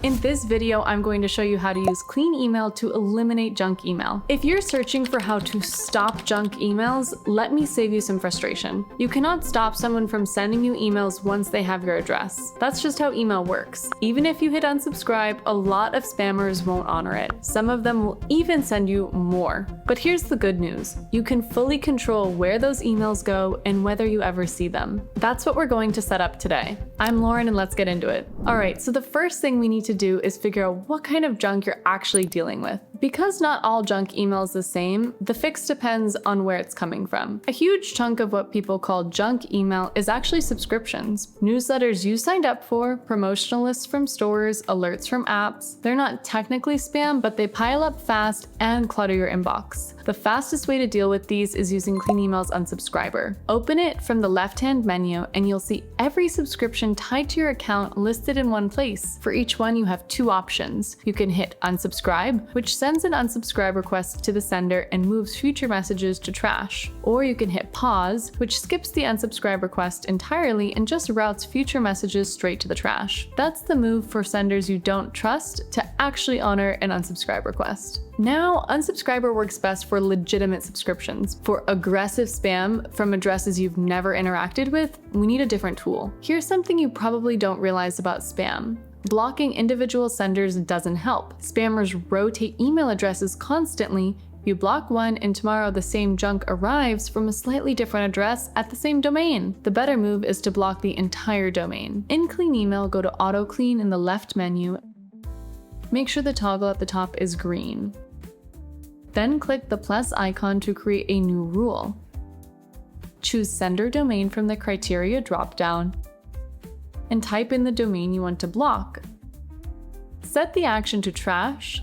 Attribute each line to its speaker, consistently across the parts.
Speaker 1: In this video, I'm going to show you how to use clean email to eliminate junk email. If you're searching for how to stop junk emails, let me save you some frustration. You cannot stop someone from sending you emails once they have your address. That's just how email works. Even if you hit unsubscribe, a lot of spammers won't honor it. Some of them will even send you more. But here's the good news. You can fully control where those emails go and whether you ever see them. That's what we're going to set up today. I'm Lauren and let's get into it. All right, so the first thing we need to do is figure out what kind of junk you're actually dealing with. Because not all junk email is the same, the fix depends on where it's coming from. A huge chunk of what people call junk email is actually subscriptions. Newsletters you signed up for, promotional lists from stores, alerts from apps. They're not technically spam, but they pile up fast and clutter your inbox. The fastest way to deal with these is using Clean Email's Unsubscriber. Open it from the left-hand menu and you'll see every subscription tied to your account listed in one place. For each one, you have two options. You can hit unsubscribe, which sends an unsubscribe request to the sender and moves future messages to trash. Or you can hit pause, which skips the unsubscribe request entirely and just routes future messages straight to the trash. That's the move for senders you don't trust to actually honor an unsubscribe request. Now, unsubscriber works best for legitimate subscriptions. For aggressive spam from addresses you've never interacted with, we need a different tool. Here's something you probably don't realize about spam. Blocking individual senders doesn't help. Spammers rotate email addresses constantly. You block one and tomorrow the same junk arrives from a slightly different address at the same domain. The better move is to block the entire domain. In Clean Email, go to Auto Clean in the left menu. Make sure the toggle at the top is green. Then click the plus icon to create a new rule. Choose Sender Domain from the Criteria dropdown and type in the domain you want to block. Set the action to trash.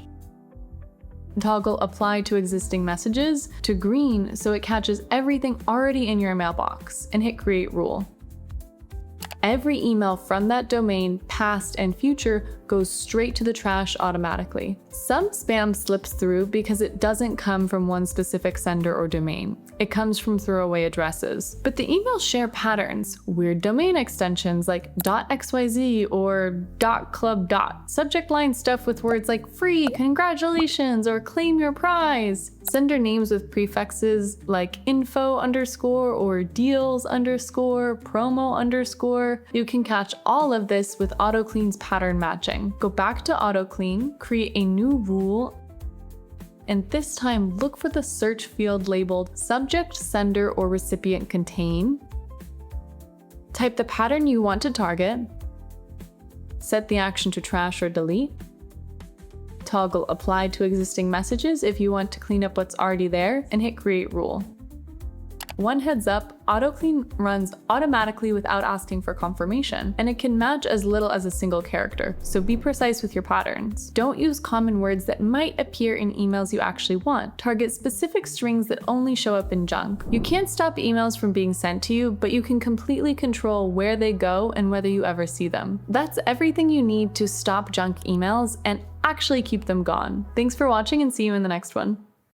Speaker 1: Toggle Apply to Existing Messages to green so it catches everything already in your mailbox, and hit Create Rule. Every email from that domain, past and future, goes straight to the trash automatically. Some spam slips through because it doesn't come from one specific sender or domain. It comes from throwaway addresses. But the emails share patterns, weird domain extensions like .xyz or .club. Subject line stuff with words like free, congratulations, or claim your prize. Sender names with prefixes like info underscore or deals underscore, promo underscore. You can catch all of this with AutoClean's pattern matching. Go back to AutoClean, create a new rule, and this time look for the search field labeled subject, sender, or recipient contain. Type the pattern you want to target. Set the action to trash or delete. Toggle Apply to Existing Messages if you want to clean up what's already there, and hit Create Rule. One heads up, AutoClean runs automatically without asking for confirmation, and it can match as little as a single character, so be precise with your patterns. Don't use common words that might appear in emails you actually want. Target specific strings that only show up in junk. You can't stop emails from being sent to you, but you can completely control where they go and whether you ever see them. That's everything you need to stop junk emails and actually keep them gone. Thanks for watching and see you in the next one.